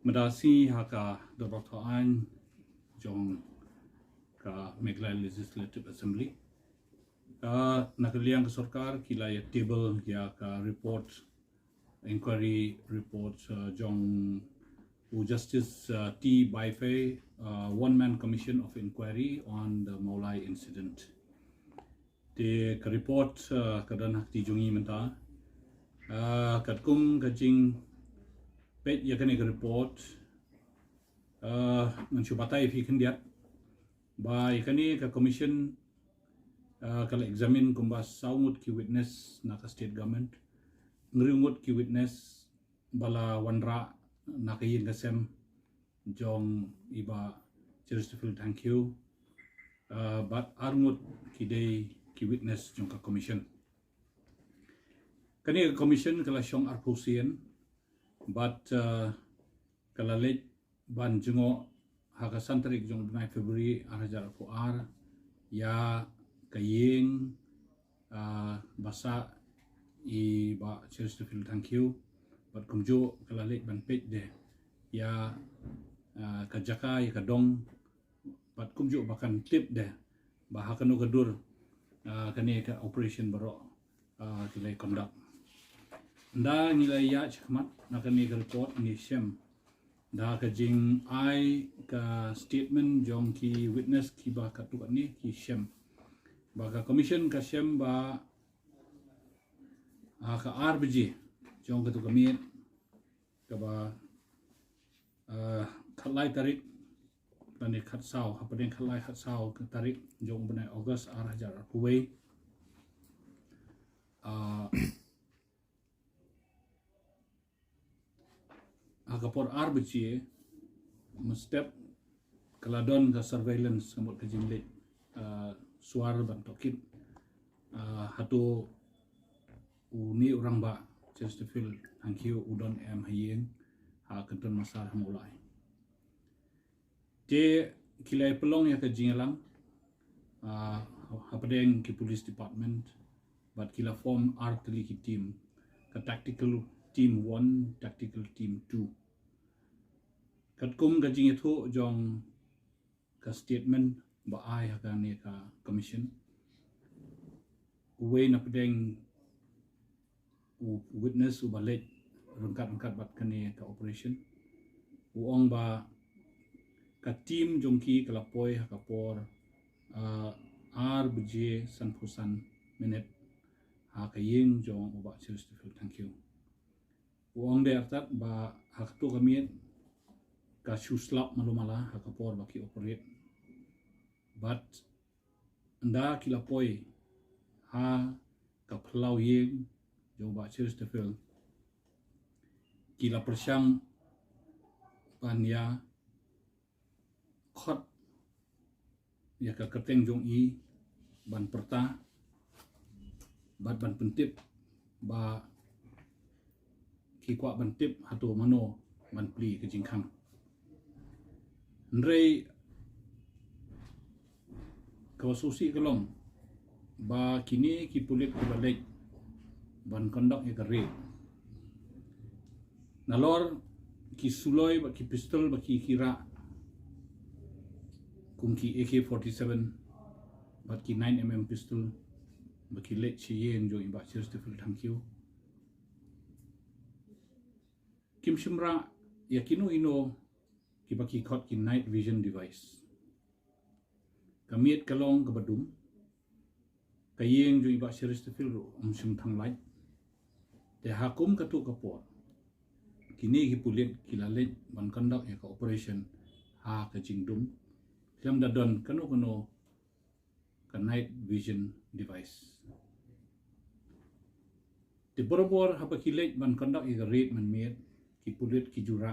Medasi haka Dobataan jong ka Meghalaya Legislative Assembly. Nakaliang ke sorkar kila ya table ya ka report inquiry report jong Justice T. Baifei one-man commission of inquiry on the Maulai incident. The report kadan hak ti jongi menta katkum kajing pet ya kani report mencubatai fi kendiat ba ikani ka commission kala examine kumbas saungut ki witness na ka state government ngriungut ki witness bala wanra na ka yin kasem jong iba cheristiful thank you but arngut ki day ki witness jong ka commission kani ka commission kala syong arpusian but kala late ban jengo haka santarik jong 9 February arajar ko ya kaying basa i ba cheristiful thank you but kumjo kala late ban page de ya kajaka ya kadong but kumjo bakan tip de ba hakano gadur kani ka operation baro kilay conduct nda nilai ya chakmat nakani ka report ni shem da ka jing ai ka statement jong ki witness ki ba ka tu ni ki shem ba ka commission ka shem ba ka RBG jong ka tu kami ka ba khalai tarik kani khat saw hapadeng khalai khat saw ka tarik jong benai August arajar kuwei kapor RBG step kaladon ka surveillance kamot ka jinglit suar ban tokit hatu uni orang ba cheristiful thank you udon em hayeng kanton masar mulai te kilai pelong ya ka jingalang hapadeng ki police department but kila form artillery ki team ka tactical team 1 tactical team 2 katkum gajing itu jong ka statement ba ai ka ni ka commission uwe na pedeng witness u balet rungkat bat kani ka operation uong ba ka team jongki kalapoi hakapor RBJ sanpusan minute hakaying jong uba cheristiful thank you uong de artat ba haktu kami ka shuslap malumala hakapor baki operate but anda kilapoi ka plau yeng jong ba cheristiful kila persyang panya khot ya ka keteng jong i ban perta ban pentip ba ki kwa ban tip hatu mano ban pli ke jingkhang Ndrei kawasusi kalong ba kini ki pulit ki balik ban kondak ya kare nalor ki suloi ba ki pistol ba ki kira kung ki AK-47 ba ki 9mm pistol ba ki late chiyen jo imba cheristiful thank you kim shimra yakinu ino kibaki khot ki night vision device kamiet kalong kabadum kayeng jo iba cheristiful ro umsum thanglai te hakum katu kapor kini ki pulit kilalet ban conduct ya ka operation ka jingdum lam dadon kano ka night vision device te borobor hapakilet ban conduct ya rate man miet ki pulit ki jura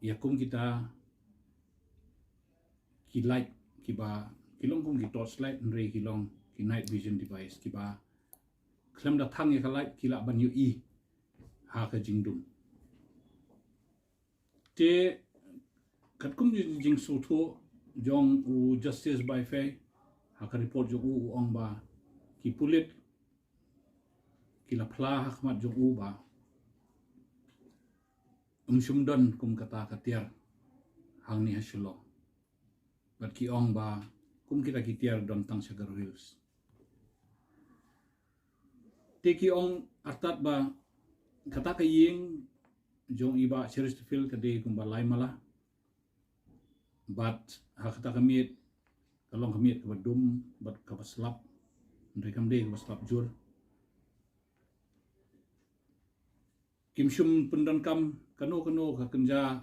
yakum kita ki light ki ba kilong kung ki torchlight nre kilong ki night vision device ki ba klam da thang ya ka light kila ban yu i ka jingdum te katkum jing so tho jong u justice by fe ka report jo u ong ba ki pulit kila pla hakmat jo u ba Sumdon kum kata katiar hang ni haslo bat ki ong ba kum kita kitiar don tang Sugar Hills te ki ong artat ba kata ka ying jong iba Chesterfield kade kum ba lai mala bat ha kata kamit kalong kamit ka dum bat ka slap ndre kam de ka slap jur kim shum pendan kam kano ka kenja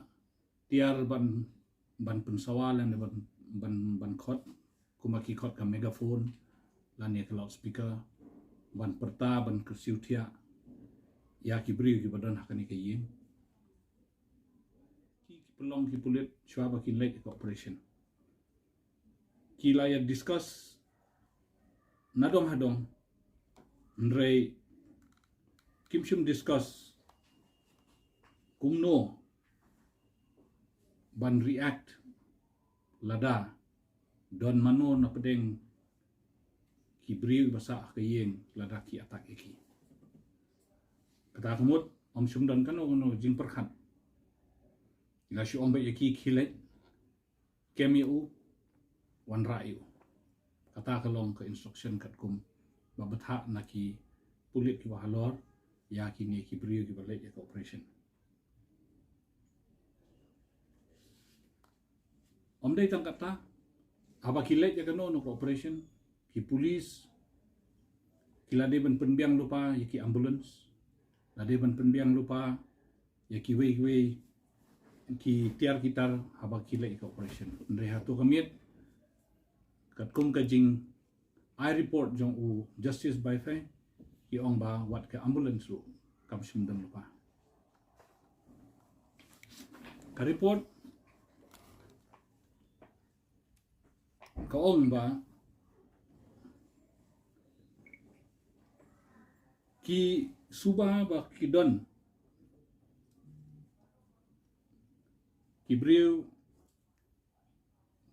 tiar ban pensawal and ban khot kumaki khot ka megaphone lan ya loudspeaker ban perta ban kursiutia Iakiba ki badan hakani ka yin ki pelong ki pulit chwa ki late operation ki la ya discuss nadong hadong ndre kim shum discuss kumno ban react lada don mano na pedeng ki briu basa ka yeng lada ki atak iki kata kumut shum don kano jing perkhat la shi ombe iki khilet kemiu wan ra'yu kata kalong ke instruction kat kum babatha na ki pulit ki bahalor ya ki ni ki briu ki balai ka operation Omdai tang kata aba kilet ya kano no operation ki police kilade ban penbiang lupa ya ki ambulance lade ban penbiang lupa ya ki wei ki tiar kitar aba kilet ka operation ndre hatu kamit kat kum ka jing I report jong u justice by fe ki ong ba wat ka ambulance lu kam simdang lupa ka report kaong ba ki suba ba ki don ki briu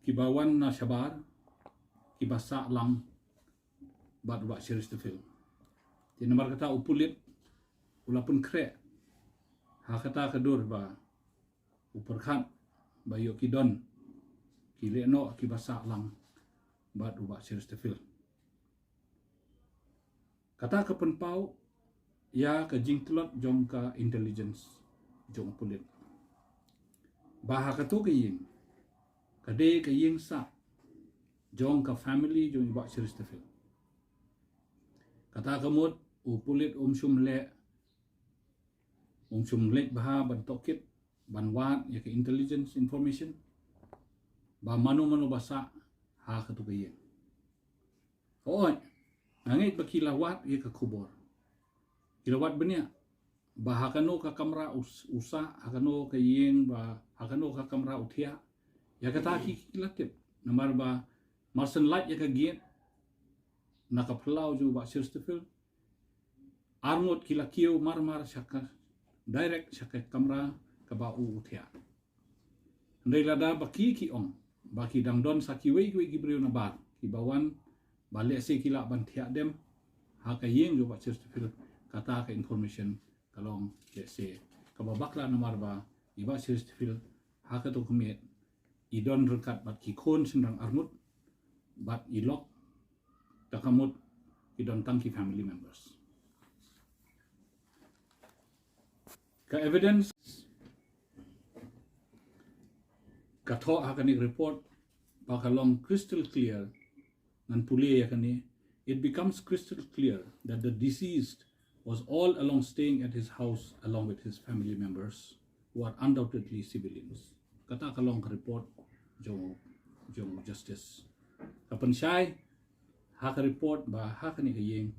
ki bawan na sabar ki basa lang bat ba Chesterfield ti nomor kata upulit ulapun kre ha kata kedur ba uperkhat ba yo ki don ki leno ki basa lang bat ubah Chesterfield kata ke penpau ya ke jingklot jong ka intelligence jong pulit bah ka to ke yin kade ke yin sa jong ka family jong ubah Chesterfield kata kamut upulit shum le bah ban tokit ban wat ya ke intelligence information ba mano basa ha ka to kayen oi ngait ba kilawat ye ka kubor kilawat benya ba ha kano ka kamera usa ha kano ka yeng ba ha kano ka kamera uthia ya ka ta ki kilatip namar ba marsen light ya ka giet na ka plau ju ba Chesterfield arngot kilakio marmar shaka direct shaka kamera ka ba uthia ndai lada ba ki ong baki dangdon saki wei ki briu na bar ki bawan bale se kila ban thia dem ha ka yeng jo ba Chesterfield kata ka information kalong ke se ka babakla na marba iba Chesterfield ha ka to kumet idon rekat bat ki khon sindang armut bat ilok takamut idon tangki family members ka evidence katho hakani report pakalong crystal clear nan puli yakani it becomes crystal clear that the deceased was all along staying at his house along with his family members who are undoubtedly civilians kata kalong report jong justice kapan syai hak report ba hakani kayeng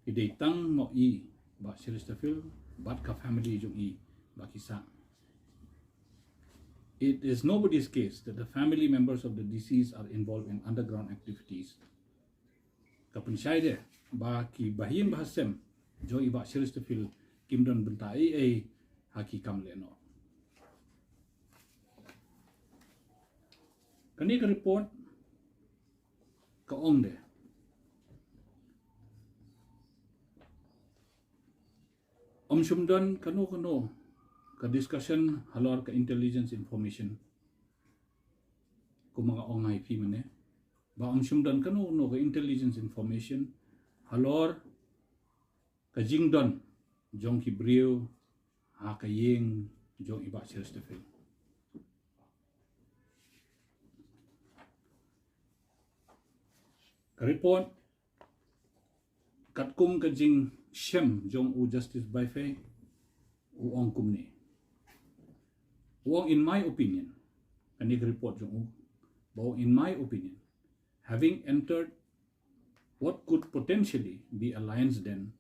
idei tang mo I ba Chesterfield bat ka family jong I ba kisa it is nobody's case that the family members of the deceased are involved in underground activities. Kapun syai ba ki bahin bahasem jo iba Chesterfield kimdon bentai haki kam leno. Kani ka report ka ong de. Sumdon kano ka discussion halor ka intelligence information ko mga ongay fi mane ba ang sumdan kanu no ka intelligence information halor ka jingdon jong hibreu ha ka yeng jong iba Chesterfield ka report katkum ka jing shem jong u justice by fe u ong kumni in my opinion kanig report jong u in my opinion having entered what could potentially be a lion's den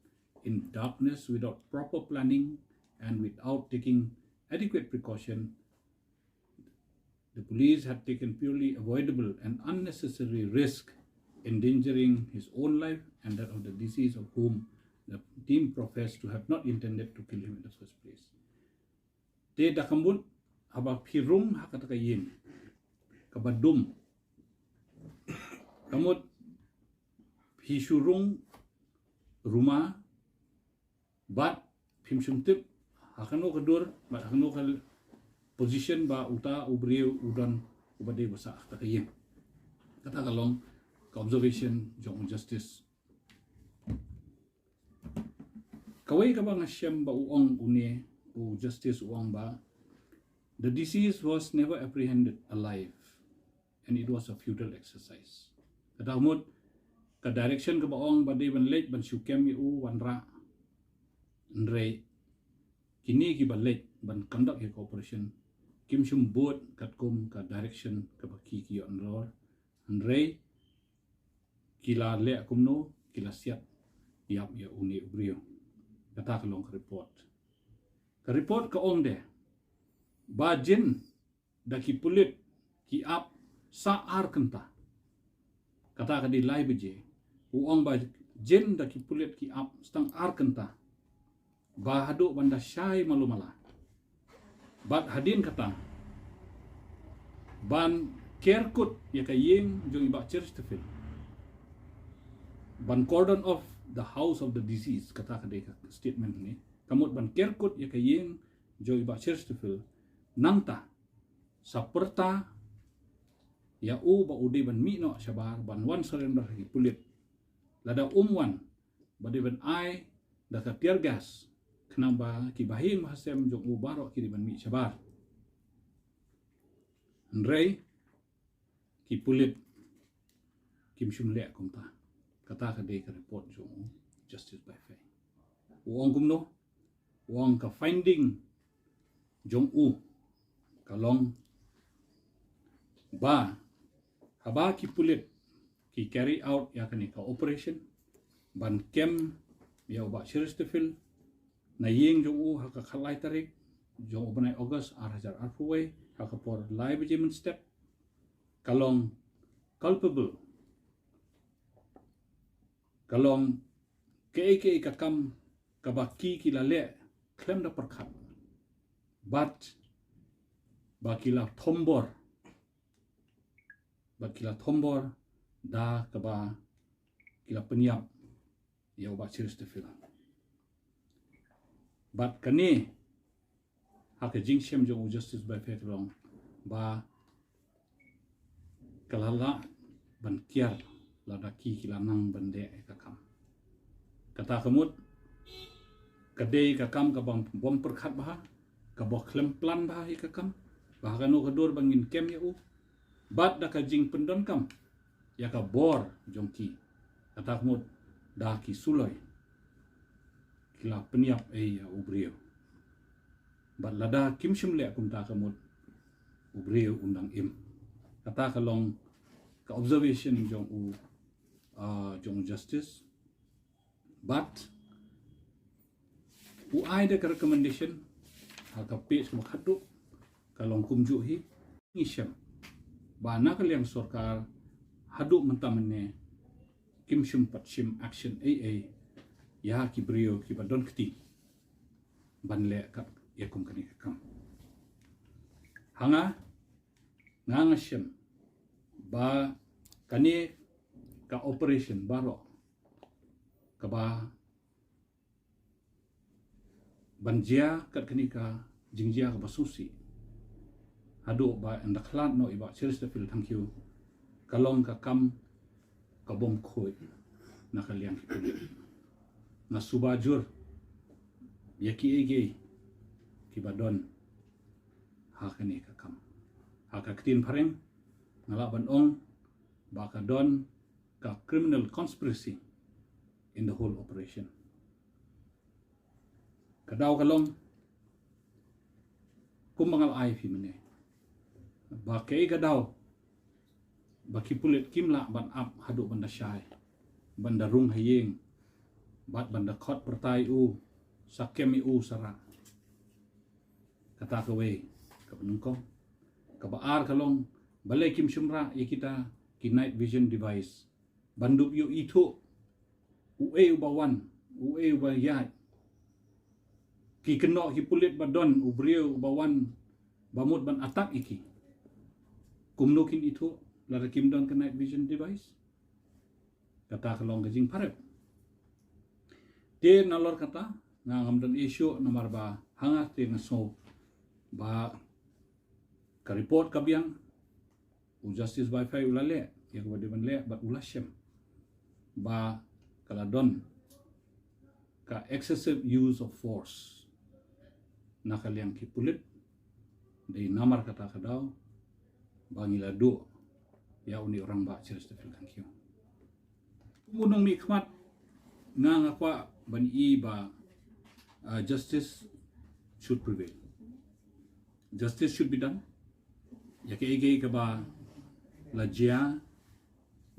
in darkness without proper planning and without taking adequate precaution, the police had taken purely avoidable and unnecessary risk, endangering his own life and that of the deceased, of whom the team professed to have not intended to kill him in the first place. Te dakambut haba pirung hakatakayin kabadum kamut hisurung rumah bat Pynshitom hakano kadur bat hakano kal position ba uta ubriu udan ubade basa takayin kata kalong ka observation jong justice kawai ka ba nga siyam ba uong une u justice uong ba the deceased was never apprehended alive and it was a futile exercise kata humot ka direction ka baong ba de ban late ban syukem yu wanra Nrei kini ki balik ban conduct hi cooperation kim shum board katkum ka direction ka baki ki onror Nrei kila le kumno kila siat yap ya uni ubrio kata kalong ka report ka ong de ba jin da ki pulit ki ap sa ar kenta kata ka di lai beje uong ba jin da ki pulit ki ap stang ar kenta ba hadu banda syai malumala bat hadin kata ban kerkut ya kayeng jong iba Chesterfield ban cordon of the house of the deceased kata kadai statement ni kamut ban kerkut ya kayeng jong iba Chesterfield nangta saperta ya u ba ude ban mi no syabar ban wan surrender hi pulit lada umwan bade ban ai da ka tear gas kenapa kibahing mahasem jong ubaro kiri ban mi syabar Nrei ki pulit kim shum le kumta kata ka de ka report jong justice by fe uong kumno uong ka finding jong u kalong ba haba ki pulit ki carry out ya kani ka operation ban kem ya uba Chesterfield na yeng jong u haka khalai tarik jong ubanai August arhajar arfuwe haka por live judgment step kalong culpable kalong ke kakam kabaki kilale klem da perkhat but bakila thombor da kaba kila penyap ya uba Chesterfield but kani haka jingshem jong justice by faith long ba kalala ban kiar ladaki kilanang bande kakam kata kamut kadai kakam kabang bom perkhat bah kabok klem plan bah kakam bah kanu kadur bangin kem ya u bat da ka jing pendon kam ya ka bor jongki kata kamut da ki suloi kila peniap ya ubrio bat lada kim shim le kum ta kamut ubrio undang im kata kalong ka observation jong u jong justice but u ai da ka recommendation ka page kum khadu kalong kumju hi ngisham ba na kaliang sarkar hadu mentamane kim shim patshim action aa ya ki brio ki ba Donkti banle ka yakum kani kam hanga ngangashem ba kani ka operation baro ka ba banjia kat kani ka jingjia ka basusi hadu ba ndaklan no iba cheers the fil thank you kalong ka kam ka bom khoi na kaliang na subajur yaki ege ki badon ha kani ka kam ha ka tin phareng ngala ban ong ba ka don ka criminal conspiracy in the whole operation kadaw kalong kumangal ai fi mene ba kay kadaw ba kipulit kimla ban ap hadu banda syai banda rung hayeng bat banda khot pertai u sakemi u sara kata kawe ka penungkong ka baar kalong balai kim shumra kita ki night vision device bandup yu itu ue ubawan ue ubayai ki keno ki pulit badon ubriu ubawan bamut ban atak iki kumnukin itu lara kim don ke night vision device kata kalong gajing parep dia nalor kata ngam dan isu nomor ba hangat te ngaso ba ka report kabiang u justice wifi ulale ya ko de ban le bat ulashem ba kala don ka excessive use of force nakaliang kipulit dari namar kata kadaw bangila do ya uni orang ba cheers the thank you munong mi khmat nga ngakwa ban I ba justice should prevail justice should be done ya ke ege ka ba lajia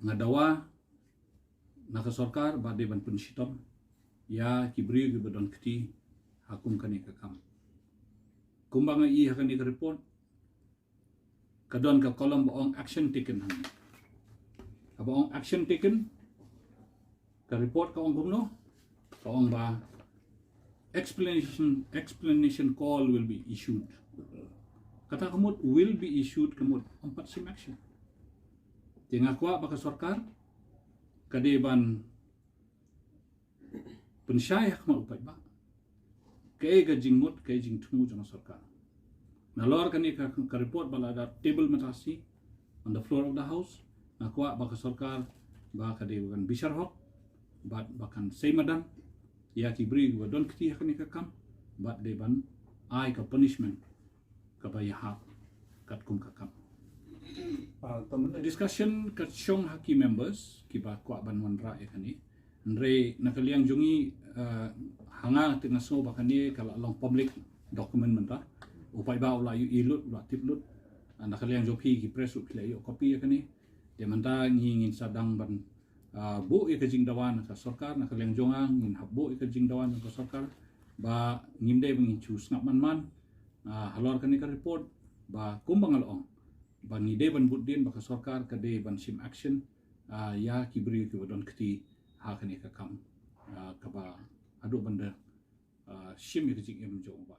nga dawa naka sarkar ba de ban Pynshitom ya kibri ki Donkti hakum kani ka kam kumbanga I hakani ka report kadon ka kolom baong action taken han abong action taken ka report ka ong gumno ka ong ba explanation call will be issued kata kamut will be issued kamut empat sim action tingakwa baka sarkar kadeban pensyayak maupai ba kay gajingmut kay jing tumu jang sarkar nalor kani ka report bala ada table matasi on the floor of the house nakwa baka sarkar ba kadeban bishar hok bat bakan seimadan Iakiba wa Donkti hakani ka kam bat deban ai ka punishment ka bayahap kat kum ka kam discussion kat syong haki members kiba kwa ban wanra yakani nre nakaliang jungi hanga tengah so bakani kala long public document menta upai ba ula yu ilut ula tiplut nakaliang jopi ki press up play copy yakani de manta ngingin sadang ban bu ikajing dawan ka sarkar nakaliang jongang ngin habbu ikajing dawan ka sarkar ba ngimde bangin chus ngap man halor kani ka report ba kumbangal ong ba ngide ban budin ba ka sarkar ka de ban sim action ya kibri ki wadon kti ha kani ka kam ka ba adu banda sim ikajing em jo ba